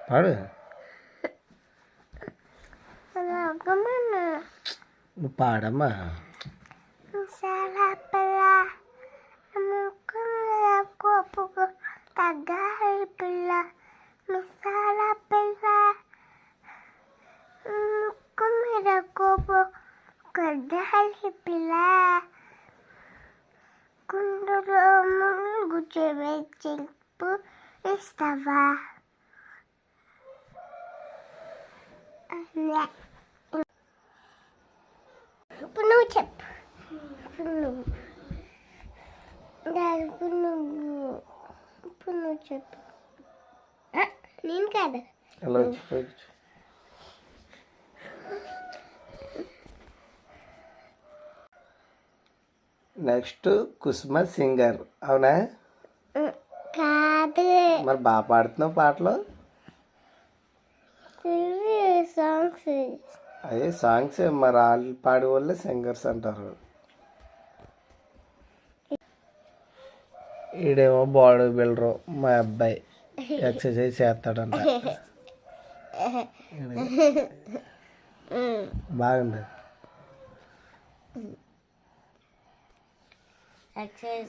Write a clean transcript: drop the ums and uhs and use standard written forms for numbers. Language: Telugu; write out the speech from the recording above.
పాడు. నువ్వు పాడమ్మా. తగ్గాలి పిల్ల మిసాల పిల్ల ముక్కు మీద కోపు కద్దాలి పిల్ల కుండలో ములుగు చెప్పు ఇస్తావా? ఇప్పుడు నువ్వు చెప్పు. ఇప్పుడు నువ్వు చెప్పు. నేను కాదు. అలా వచ్చి నెక్స్ట్ కుసుమ సింగర్. అవునా? కాదు. మరి బాగా పాడుతున్నావు పాటలు. సాంగ్స్. అదే సాంగ్స్. మరి వాళ్ళు పాడే వాళ్ళే సింగర్స్ అంటారు. ఈడేమో బాడీ బిల్డరు మా అబ్బాయి ఎక్సర్సైజ్ చేస్తాడంట. బాగుంది. ఎక్సర్సైజ్